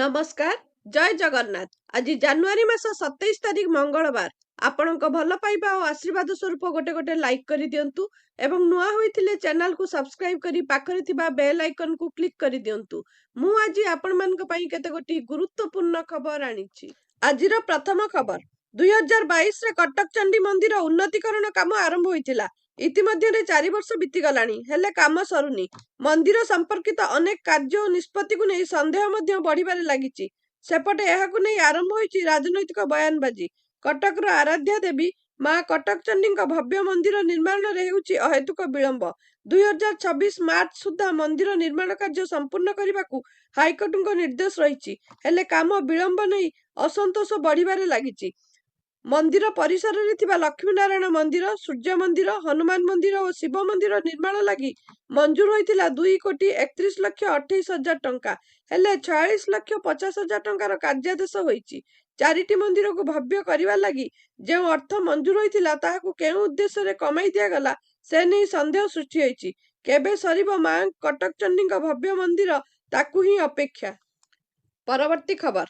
नमस्कार जय जगन्नाथ। आज जानुआरी मास 27 तारिख मंगलवार। आपणक भल पाइबा और आशीर्वाद स्वरूप गोटे गोटे लाइक कर दियंतु एवं नुआ होइथिले चैनल को सब्सक्राइब करी पाखरे थिबा बेल आइकन को क्लिक कर दियंतु। मु आज आपण मानक पई केते गोटी गुरुत्वपूर्ण खबर आनिछि। आजिर प्रथम खबर 2022 रे कटक चंडी मंदिर उन्नतीकरण काम आरंभ होइतिला। इतिमध्यरे 4 वर्ष बीती गलानी हेले काम सरुनी। मंदिर संपर्कित अनेक कार्य और निष्पत्ति को नहीं संदेह मध्य बढ़िबारे लागिछि। सेपटे एहाकु नहीं आरंभ होइछि राजनैतिक बयानबाजी। कटकर आराध्या देवी मां कटक चंडीଙ୍କ भव्य मंदिर निर्माण रे हेउछि अहेतुक विलंब। 2026 मार्च सुद्धा मंदिर निर्माण कार्य संपूर्ण करबाकू हाईकोर्टଙ୍କ निर्देश रहिछि हेले काम विलंब नहीं असंतोष बढ़िबारे लागिछि। मंदिर परिसर रे थिबा लक्ष्मी नारायण मंदिर, सूर्य मंदिर, हनुमान मंदिर और शिव मंदिर निर्माण लगी मंजूर होइतिला 2,31,28,000 टंका हेले 46,50,000 टंकार कार्यादेश होइछि। चारिटी मंदिर को भव्य करिवा लगी जे अर्थ मंजूर होइतिला ताहाकू केउ उद्देश्य रे कमाई दिया गला से नहीं संदेह सृष्टि होइछि। केबे सरीब मां कटक चंडीଙ୍କ भव्य मंदिर ताकू ही अपेक्षा। परवर्ती खबर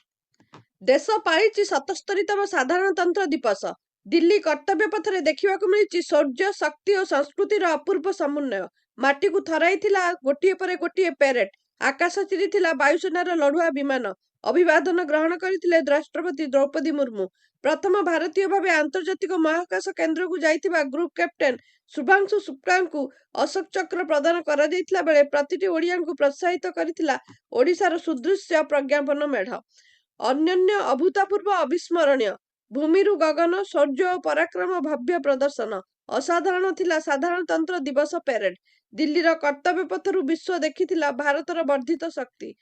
देश पाइछि 77तम साधारणतंत्र दिवस। दिल्ली कर्तव्य पथरे देखा मिली शौर्य शक्ति और संस्कृतिर अपूर्व समन्वय। माटी को थराइथिला गोटिए पर गोटिए पेरेड। आकाश चिरीथिला वायुसेनार लड़ुआ विमान। अभिवादन ग्रहण करथिले राष्ट्रपति द्रौपदी मुर्मू। प्रथम भारतीय भावे आंतर्जातिक महाकाश केन्द्र को जाइथिबा ग्रुप कैप्टेन शुभांशु शुक्ला को अशोक चक्र प्रदान करा जाइथिला बेले प्रतिटी ओडिया को प्रोत्साहित करथिला ओडिशार सुदृश्य प्रज्ञापन मेढ़। अन्य अभूतपूर्व अविस्मरणीय भूमिरु गगन शौर्य और पराक्रम भव्य प्रदर्शन। असाधारण थिला साधारणतंत्र दिवस पेरेड। दिल्लीर कर्तव्य पथरु विश्व देखिथिला भारतर वर्धित शक्ति।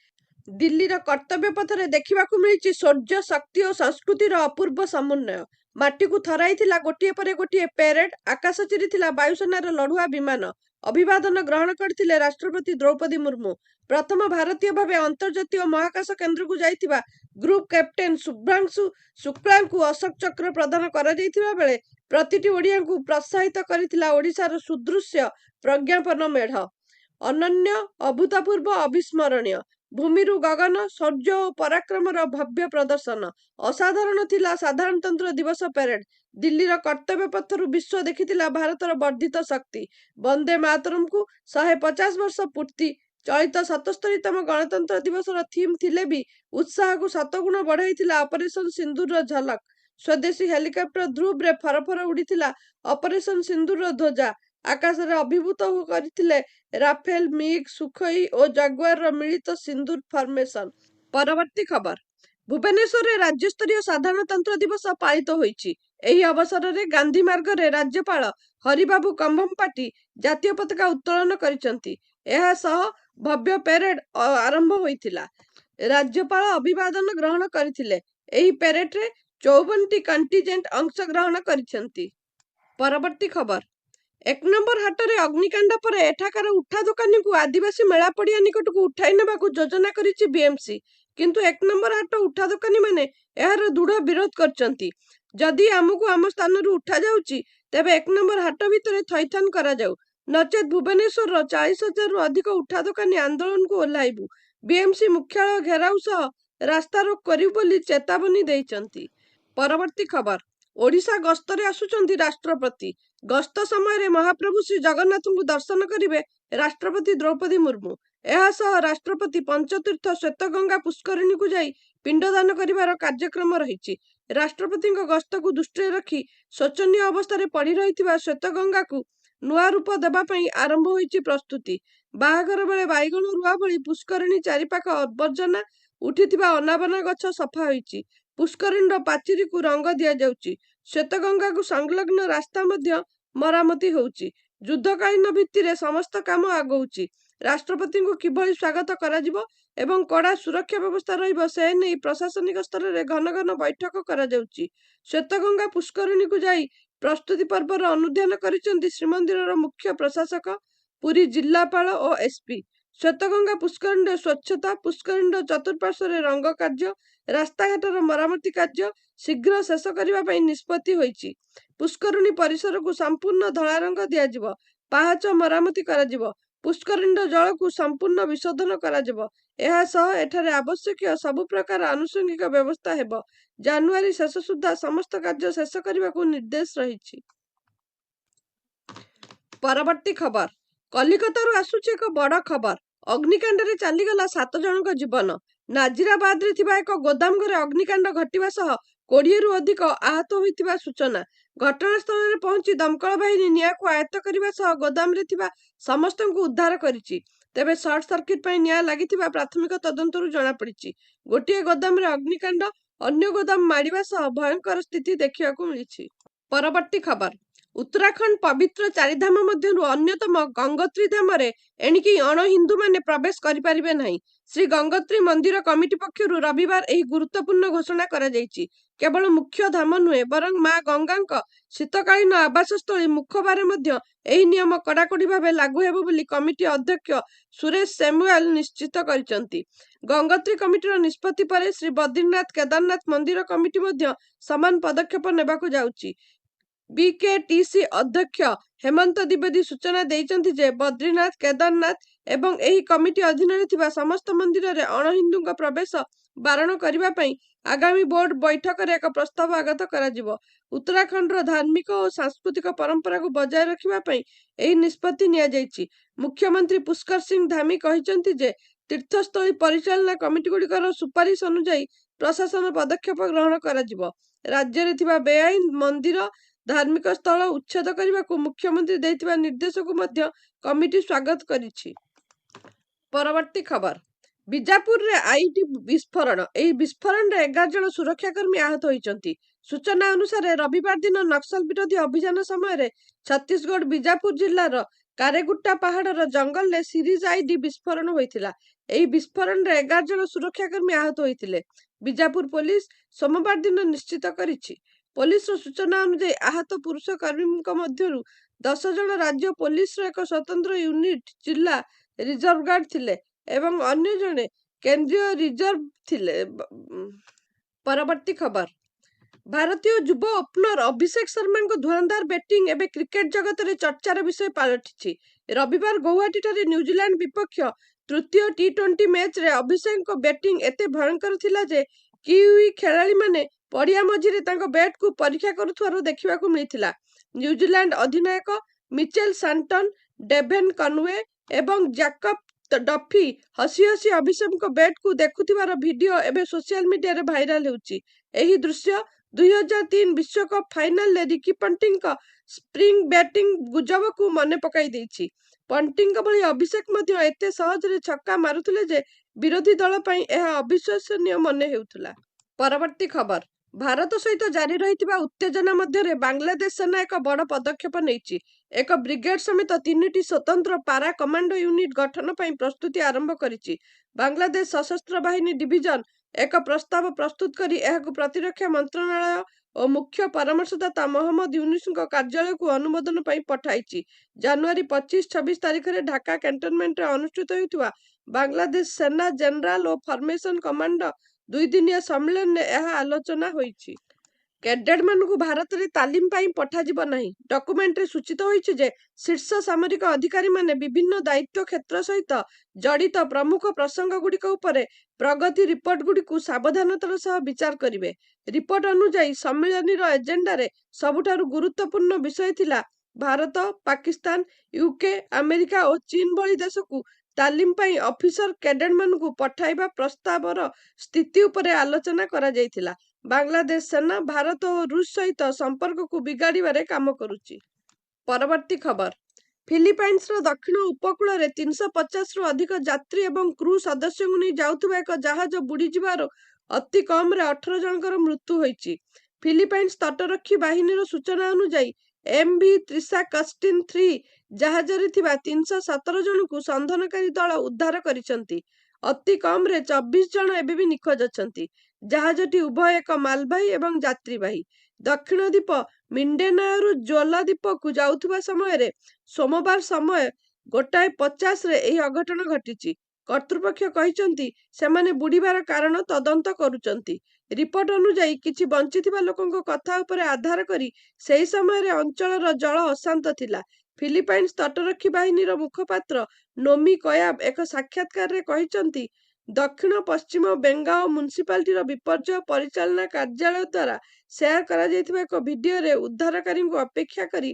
दिल्लीर कर्तव्य पथरे देखिबाकू मिलिछि शौर्य शक्ति और संस्कृतिर अपूर्व समन्वय। माटी को थराइथिला गोटिए पर गोटिए पेरेड। आकाश चिरीथिला वायुसेनार लड़ुआ विमान। अभिवादन ग्रहण करथिले राष्ट्रपति द्रौपदी मुर्मू। प्रथम भारतीय भावे अंतर्जातीय महाकाश केन्द्र को जाइथिबा ग्रुप कैप्टेन शुभांशु शुक्ला को अशोक चक्र प्रदान करा जाइथिबा बेले प्रतिटी ओडिया को प्रोत्साहित करथिला ओडिशार सुदृश्य प्रज्ञापन मेढ़। अन्य अभूतपूर्व अविस्मरणीय भूमिरु गगन शौर्य और पराक्रमर भव्य प्रदर्शन। असाधारण थिला साधारणतंत्र दिवस पेरेड। दिल्लीर कर्तव्य पथरु विश्व देखिथिला भारतर वर्धित शक्ति। वंदे मातरम को 150 वर्ष पूर्ति। चलित 77तम गणतंत्र दिवस थीम थिले भी उत्साह को 7 गुण बढ़ाइथिला ऑपरेशन सिंदूर झलक। स्वदेशी हेलिकॉप्टर ध्रुव रे फरफर उड़ीथिला ऑपरेशन सिंदूर ध्वजा। आकाश रे अभिभूत करथिले राफेल मिग सुखोई और जागुआर मिलित सिंदूर फॉर्मेशन। परवर्ती खबर भुवनेश्वर रे राज्य स्तरीय साधारणतंत्र दिवस पालित होइछि। एही अवसर रे गांधी मार्ग रे राज्यपाल हरिबाबू कंभमपाटी जातीय पताका उत्तोलन करिसंती। एहा सह भव्य पेरेड आरंभ होइथिला। राज्यपाल अभिवादन ग्रहण करथिले। एही पेरेड रे 54टी कंटिजेंट अंश ग्रहण करिसंती। परवर्ती खबर 1 नंबर हाट रे अग्निकांड पर एठाकार उठा दुकानी को आदिवासी मेला पड़िया निकट को उठाई नेबाकू योजना करिछि बीएमसी। किंतु 1 नंबर हाट उठा दुकानी माने एहार दृढ़ विरोध करचंती। जदि आमको आम स्थान रु उठा जाउची तेबे 1 नंबर हाट भितरे थैथान करा जाऊ नचेत भुवनेश्वर 40,000 रु अधिक उठा दुकानी आंदोलन को ओह्लाइबु। बीएमसी मुख्यालय घेराउ सह रास्ता रोक करिबु बोली चेतावनी देइचंती। परवर्ती खबर ओडिशा गस्तरे आसुचंती राष्ट्रपति। गस्त समय महाप्रभु श्री जगन्नाथ को दर्शन करिवे राष्ट्रपति द्रौपदी मुर्मू। एहा सह राष्ट्रपति पंचतीर्थ श्वेतगंगा पुष्करिणी को जाई पिंडदान करिवार कार्यक्रम रहिछि। राष्ट्रपति गस्त को दृष्टि रखी शोचनीय अवस्था पड़ी रही श्वेतगंगा को नुआ रूप देबा पई आरंभ होइछि प्रस्तुति। बाहागर बेले बाइगण रुआ भली पुष्करिणी चारिपाख अवर्जना उठिथिबा अनाबना गछ सफा होइछि। पुष्करिणी पाचिरी को रंग दिया जाउछि। श्वेतगंगा को संलग्न रास्ता मध्य मरामती होउछि। युद्धकालीन भित्तिरे समस्त काम आगौछि। राष्ट्रपति को किभली स्वागत करा जिवो एवं कड़ा सुरक्षा व्यवस्था रहिबो से नै प्रशासनिक स्तर रे घन घन बैठक करा जाउछि। श्वेतगंगा पुष्करिणी को जाई प्रस्तुति पर्वर अनुध्यान करिसंती श्रीमंदिरर मुख्य प्रशासक पुरी जिल्लापाल और एसपी। श्वेतगंगा पुष्करिणी स्वच्छता पुष्करिणी चतुर्पार्श्व रंग कार्य रास्ताघाटर मरामती कार्य शीघ्र शेष करबा पई निष्पत्ति होइछि। पुष्करिणी परिसर को संपूर्ण धला रंग दियाजिवो। पाहाच मरामती कराजिवो। पुष्करिणी जल को संपूर्ण विशोधन कराजिवो ଏହା ସହ ଏଠାରେ ଆବଶ୍ୟକୀୟ ସବୁ ପ୍ରକାର ଆନୁଷଙ୍ଗିକ ବ୍ୟବସ୍ଥା ହେବ। ଜାନୁଆରୀ ଶେଷ ସୁଦ୍ଧା ସମସ୍ତ କାର୍ଯ୍ୟ ଶେଷ କରିବାକୁ ନିର୍ଦ୍ଦେଶ ରହିଛି। ପରବର୍ତ୍ତୀ ଖବର, କଲିକତାରୁ ଆସୁଛି ଏକ ବଡ଼ ଖବର। ଅଗ୍ନିକାଣ୍ଡରେ ଚାଲିଗଲା 7 ଜଣଙ୍କ ଜୀବନ। ନାଜିରାବାଦରେ ଥିବା ଏକ ଗୋଦାମ ଘରେ ଅଗ୍ନିକାଣ୍ଡ ଘଟିବା ସହ 20ରୁ ଅଧିକ ଆହତ ହୋଇଥିବା ସୂଚନା। ଘଟଣାସ୍ଥଳରେ ପହଞ୍ଚି ଦମକଳ ବାହିନୀ ନିଆଁକୁ ଆୟତ୍ତ କରିବା ସହ ଗୋଦାମରେ ଥିବା ସମସ୍ତଙ୍କୁ ଉଦ୍ଧାର କରିଛି। ତେବେ ସର୍ଟ ସର୍କିଟ ପାଇଁ ନିଆଁ ଲାଗିଥିବା ପ୍ରାଥମିକ ତଦନ୍ତରୁ ଜଣାପଡ଼ିଛି। ଗୋଟିଏ ଗୋଦାମରେ ଅଗ୍ନିକାଣ୍ଡ, ଅନ୍ୟ ଗୋଦାମ ମାଡ଼ିବା ସହ ଭୟଙ୍କର ସ୍ଥିତି ଦେଖିବାକୁ ମିଳିଛି। ପରବର୍ତ୍ତୀ ଖବର, ଉତ୍ତରାଖଣ୍ଡ ପବିତ୍ର ଚାରିଧାମ ମଧ୍ୟରୁ ଅନ୍ୟତମ ଗଙ୍ଗୋତ୍ରୀ ଧାମରେ ଏଣିକି ଅଣ-ହିନ୍ଦୁମାନେ ପ୍ରବେଶ କରିପାରିବେ ନାହିଁ। ଶ୍ରୀ ଗଙ୍ଗୋତ୍ରୀ ମନ୍ଦିର କମିଟି ପକ୍ଷରୁ ରବିବାର ଏହି ଗୁରୁତ୍ୱପୂର୍ଣ୍ଣ ଘୋଷଣା କରାଯାଇଛି। କେବଳ ମୁଖ୍ୟ ଧାମ ନୁହେଁ, ବରଂ ମା ଗଙ୍ଗାଙ୍କ ଶୀତକାଳୀନ ଆବାସସ୍ଥଳୀ ମୁଖବାରେ ମଧ୍ୟ ଏହି ନିୟମ କଡ଼ାକଡ଼ି ଭାବେ ଲାଗୁ ହେବ ବୋଲି କମିଟି ଅଧ୍ୟକ୍ଷ ସୁରେଶ ସାମୁଏଲ ନିଶ୍ଚିତ କରିଛନ୍ତି। ଗଙ୍ଗୋତ୍ରୀ କମିଟିର ନିଷ୍ପତ୍ତି ପରେ ଶ୍ରୀ ବଦ୍ରିନାଥ କେଦାରନାଥ ମନ୍ଦିର କମିଟି ମଧ୍ୟ ସମାନ ପଦକ୍ଷେପ ନେବାକୁ ଯାଉଛି। ବିକେଟିସି ଅଧ୍ୟକ୍ଷ ହେମନ୍ତ ଦ୍ୱିବେଦୀ ସୂଚନା ଦେଇଛନ୍ତି ଯେ ବଦ୍ରିନାଥ, କେଦାରନାଥ ଏବଂ ଏହି କମିଟି ଅଧୀନରେ ଥିବା ସମସ୍ତ ମନ୍ଦିରରେ ଅଣ-ହିନ୍ଦୁଙ୍କ ପ୍ରବେଶ ବାରଣ କରିବା ପାଇଁ ଆଗାମୀ ବୋର୍ଡ ବୈଠକରେ ଏକ ପ୍ରସ୍ତାବ ଆଗତ କରାଯିବ। ଉତ୍ତରାଖଣ୍ଡର ଧାର୍ମିକ ଓ ସାଂସ୍କୃତିକ ପରମ୍ପରାକୁ ବଜାୟ ରଖିବା ପାଇଁ ଏହି ନିଷ୍ପତ୍ତି ନିଆଯାଇଛି। ମୁଖ୍ୟମନ୍ତ୍ରୀ ପୁଷ୍କର ସିଂ ଧାମୀ କହିଛନ୍ତି ଯେ ତୀର୍ଥସ୍ଥଳୀ ପରିଚାଳନା କମିଟିଗୁଡ଼ିକର ସୁପାରିଶ ଅନୁଯାୟୀ ପ୍ରଶାସନ ପଦକ୍ଷେପ ଗ୍ରହଣ କରାଯିବ। ରାଜ୍ୟରେ ଥିବା ବେଆଇନ ମନ୍ଦିର, ଧାର୍ମିକ ସ୍ଥଳ ଉଚ୍ଛେଦ କରିବାକୁ ମୁଖ୍ୟମନ୍ତ୍ରୀ ଦେଇଥିବା ନିର୍ଦ୍ଦେଶକୁ ମଧ୍ୟ କମିଟି ସ୍ୱାଗତ କରିଛି। ପରବର୍ତ୍ତୀ ଖବର, ବିଜାପୁରରେ ଆଇଇଡି ବିସ୍ଫୋରଣ। ଏହି ବିସ୍ଫୋରଣରେ 11 ଜଣ ସୁରକ୍ଷାକର୍ମୀ ଆହତ ହୋଇଛନ୍ତି। ସୂଚନା ଅନୁସାରେ ରବିବାର ଦିନ ନକ୍ସଲ ବିରୋଧୀ ଅଭିଯାନ ସମୟରେ ଛତିଶଗଡ଼ ବିଜାପୁର ଜିଲ୍ଲାର କାରେଗୁଟ୍ଟା ପାହାଡ଼ର ଜଙ୍ଗଲରେ ସିରିଜ ଆଇଇଡି ବିସ୍ଫୋରଣ ହୋଇଥିଲା। ଏହି ବିସ୍ଫୋରଣରେ 11 ଜଣ ସୁରକ୍ଷାକର୍ମୀ ଆହତ ହୋଇଥିଲେ, ବିଜାପୁର ପୋଲିସ ସୋମବାର ଦିନ ନିଶ୍ଚିତ କରିଛି। ପୋଲିସର ସୂଚନା ଅନୁଯାୟୀ ଆହତ ପୁରୁଷ କର୍ମୀଙ୍କ ମଧ୍ୟରୁ 10 ଜଣ ରାଜ୍ୟ ପୋଲିସର ଏକ ସ୍ୱତନ୍ତ୍ର ୟୁନିଟ ଜିଲ୍ଲା ରିଜର୍ଭ ଗାର୍ଡ ଥିଲେ ଏବଂ ଅନ୍ୟ ଜଣେ କେନ୍ଦ୍ରୀୟ ରିଜର୍ଭ ଥିଲେ। ପରବର୍ତ୍ତୀ ଖବର, ଭାରତୀୟ ଯୁବ ଓପନର ଅଭିଷେକ ଶର୍ମାଙ୍କ ଧୁରନ୍ଧର ବ୍ୟାଟିଂ ଏବେ କ୍ରିକେଟ ଜଗତରେ ଚର୍ଚ୍ଚାର ବିଷୟ ପାଲଟିଛି। ରବିବାର ଗୌହାଟୀଠାରେ ନ୍ୟୁଜିଲାଣ୍ଡ ବିପକ୍ଷ ତୃତୀୟ ଟି-20 ମ୍ୟାଚରେ ଅଭିଷେକଙ୍କ ବ୍ୟାଟିଂ ଏତେ ଭୟଙ୍କର ଥିଲା ଯେ କିୱି ଖେଳାଳୀମାନେ ପଡ଼ିଆ ମଝିରେ ତାଙ୍କ ବ୍ୟାଟକୁ ପରୀକ୍ଷା କରୁଥିବାର ଦେଖିବାକୁ ମିଳିଥିଲା। ନ୍ୟୁଜିଲାଣ୍ଡ ଅଧିନାୟକ ମିଚେଲ ସାଣ୍ଟନ, ଡେଭନ୍ କନୱେ ଏବଂ ଜ୍ୟାକବ ଡଫି ହସି ହସି ଅଭିଷେକଙ୍କ ବ୍ୟାଟକୁ ଦେଖୁଥିବାର ଭିଡିଓ ଏବେ ସୋସିଆଲ ମିଡିଆରେ ଭାଇରାଲ ହେଉଛି। ଏହି ଦୃଶ୍ୟ 2003 ବିଶ୍ୱକପ୍ ଫାଇନାଲରେ ରିକି ପଣ୍ଟିଂଙ୍କ ସ୍ପ୍ରିଂ ବ୍ୟାଟିଂ ଗୁଜବକୁ ମନେ ପକାଇ ଦେଇଛି। ପଣ୍ଟିଂଙ୍କ ଭଳି ଅଭିଷେକ ମଧ୍ୟ ଏତେ ସହଜରେ ଛକା ମାରୁଥିଲେ ଯେ ବିରୋଧୀ ଦଳ ପାଇଁ ଏହା ଅବିଶ୍ୱସନୀୟ ମନେ ହେଉଥିଲା। ପରବର୍ତ୍ତୀ ଖବର, ଭାରତ ସହିତ ଜାରି ରହିଥିବା ଉତ୍ତେଜନା ମଧ୍ୟରେ ବାଂଲାଦେଶ ସେନା ଏକ ବଡ଼ ପଦକ୍ଷେପ ନେଇଛି। ଏକ ବ୍ରିଗେଡ୍ ସମେତ 3ଟି ସ୍ୱତନ୍ତ୍ର ପାରା କମାଣ୍ଡୋ ୟୁନିଟ୍ ଗଠନ ପାଇଁ ପ୍ରସ୍ତୁତି ଆରମ୍ଭ କରିଛି। ବାଂଲାଦେଶ ସଶସ୍ତ୍ର ବାହିନୀ ଡିଭିଜନ ଏକ ପ୍ରସ୍ତାବ ପ୍ରସ୍ତୁତ କରି ଏହାକୁ ପ୍ରତିରକ୍ଷା ମନ୍ତ୍ରଣାଳୟ ଓ ମୁଖ୍ୟ ପରାମର୍ଶଦାତା ମହମ୍ମଦ ୟୁନୁସଙ୍କ କାର୍ଯ୍ୟାଳୟକୁ ଅନୁମୋଦନ ପାଇଁ ପଠାଇଛି। ଜାନୁଆରୀ 25-26 ତାରିଖରେ ଢାକା କ୍ୟାଣ୍ଟନମେଣ୍ଟରେ ଅନୁଷ୍ଠିତ ହେଉଥିବା ବାଂଲାଦେଶ ସେନା ଜେନେରାଲ ଓ ଫର୍ମେସନ କମାଣ୍ଡ 2 ଦିନିଆ ସମ୍ମିଳନୀରେ ଏହା ଆଲୋଚନା ହୋଇଛି। କ୍ୟାଡେଟମାନଙ୍କୁ ଭାରତରେ ତାଲିମ ପାଇଁ ପଠାଯିବ ନାହିଁ। ଡକୁମେଣ୍ଟରେ ସୂଚିତ ହୋଇଛି ଯେ ଶୀର୍ଷ ସାମରିକ ଅଧିକାରୀମାନେ ବିଭିନ୍ନ ଦାୟିତ୍ୱ କ୍ଷେତ୍ର ସହିତ ଜଡ଼ିତ ପ୍ରମୁଖ ପ୍ରସଙ୍ଗଗୁଡ଼ିକ ଉପରେ ପ୍ରଗତି ରିପୋର୍ଟଗୁଡ଼ିକୁ ସାବଧାନତାର ସହ ବିଚାର କରିବେ। ରିପୋର୍ଟ ଅନୁଯାୟୀ ସମ୍ମିଳନୀର ଏଜେଣ୍ଡାରେ ସବୁଠାରୁ ଗୁରୁତ୍ୱପୂର୍ଣ୍ଣ ବିଷୟ ଥିଲା ଭାରତ, ପାକିସ୍ତାନ, ୟୁକେ, ଆମେରିକା ଓ ଚୀନ ଭଳି ଦେଶକୁ ତାଲିମ ପାଇଁ ଅଫିସର କ୍ୟାଡେଟମାନଙ୍କୁ ପଠାଇବା ପ୍ରସ୍ତାବର ସ୍ଥିତି ଉପରେ ଆଲୋଚନା କରାଯାଇଥିଲା। ବାଂଲାଦେଶ ସେନା ଭାରତ ଓ ରୁଷ ସହିତ ସମ୍ପର୍କକୁ ବିଗାଡ଼ିବାରେ କାମ କରୁଛି। ପରବର୍ତ୍ତୀ ଖବର, ଫିଲିପାଇନ୍ସର ଦକ୍ଷିଣ ଉପକୂଳରେ 350ରୁ ଅଧିକ ଯାତ୍ରୀ ଏବଂ କ୍ରୁ ସଦସ୍ୟଙ୍କୁ ନେଇ ଯାଉଥିବା ଏକ ଜାହାଜ ବୁଡ଼ିଯିବାରୁ ଅତି କମରେ 18 ଜଣଙ୍କର ମୃତ୍ୟୁ ହୋଇଛି। ଫିଲିପାଇନ୍ସ ତଟରକ୍ଷୀ ବାହିନୀର ସୂଚନା ଅନୁଯାୟୀ MV ତ୍ରିଶା କଷ୍ଟିନ୍ 3 ଜାହାଜରେ ଥିବା 317 ଜଣଙ୍କୁ ସନ୍ଧାନକାରୀ ଦଳ ଉଦ୍ଧାର କରିଛନ୍ତି। ଅତି କମରେ 24 ଜଣ ଏବେ ବି ନିଖୋଜ ଅଛନ୍ତି। ଜାହାଜଟି ଉଭୟ ଏକ ମାଲବାହୀ ଏବଂ ଯାତ୍ରୀବାହୀ। ଦକ୍ଷିଣ ଦ୍ୱୀପ ମିଣ୍ଡେନାଓରୁ ଜୋଲା ଦ୍ୱୀପକୁ ଯାଉଥିବା ସମୟରେ ସୋମବାର ସମୟ 1:50ରେ ଏହି ଅଘଟଣ ଘଟିଛି। କର୍ତ୍ତୃପକ୍ଷ କହିଛନ୍ତି ସେମାନେ ବୁଡ଼ିବାର କାରଣ ତଦନ୍ତ କରୁଛନ୍ତି। ରିପୋର୍ଟ ଅନୁଯାୟୀ କିଛି ବଞ୍ଚିଥିବା ଲୋକଙ୍କ କଥା ଉପରେ ଆଧାର କରି ସେହି ସମୟରେ ଅଞ୍ଚଳର ଜଳ ଅଶାନ୍ତ ଥିଲା। ଫିଲିପାଇନ୍ସ ତଟରକ୍ଷୀ ବାହିନୀର ମୁଖପାତ୍ର ନୋମି କୟାବ ଏକ ସାକ୍ଷାତକାରରେ କହିଛନ୍ତି, ଦକ୍ଷିଣ ପଶ୍ଚିମ ବେଙ୍ଗାଓ ମ୍ୟୁନିସିପାଲିଟିର ବିପର୍ଯ୍ୟୟ ପରିଚାଳନା କାର୍ଯ୍ୟାଳୟ ଦ୍ୱାରା ସେୟାର କରାଯାଇଥିବା ଏକ ଭିଡିଓରେ ଉଦ୍ଧାରକାରୀଙ୍କୁ ଅପେକ୍ଷା କରି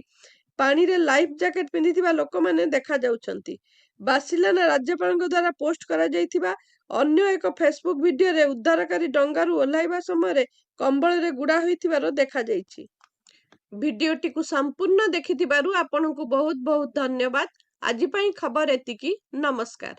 ପାଣିରେ ଲାଇଫ୍ ଜ୍ୟାକେଟ୍ ପିନ୍ଧିଥିବା ଲୋକମାନେ ଦେଖାଯାଉଛନ୍ତି। ବାର୍ସିଲୋନା ରାଜ୍ୟପାଳଙ୍କ ଦ୍ୱାରା ପୋଷ୍ଟ କରାଯାଇଥିବା ଅନ୍ୟ ଏକ ଫେସବୁକ୍ ଭିଡିଓରେ ଉଦ୍ଧାରକାରୀ ଡଙ୍ଗାରୁ ଓହ୍ଲାଇବା ସମୟରେ କମ୍ବଳରେ ଗୁଡ଼ା ହୋଇଥିବାର ଦେଖାଯାଇଛି। ଭିଡିଓଟିକୁ ସମ୍ପୂର୍ଣ୍ଣ ଦେଖିଥିବାରୁ ଆପଣଙ୍କୁ ବହୁତ ବହୁତ ଧନ୍ୟବାଦ। ଆଜି ପାଇଁ ଖବର ଏତିକି। ନମସ୍କାର।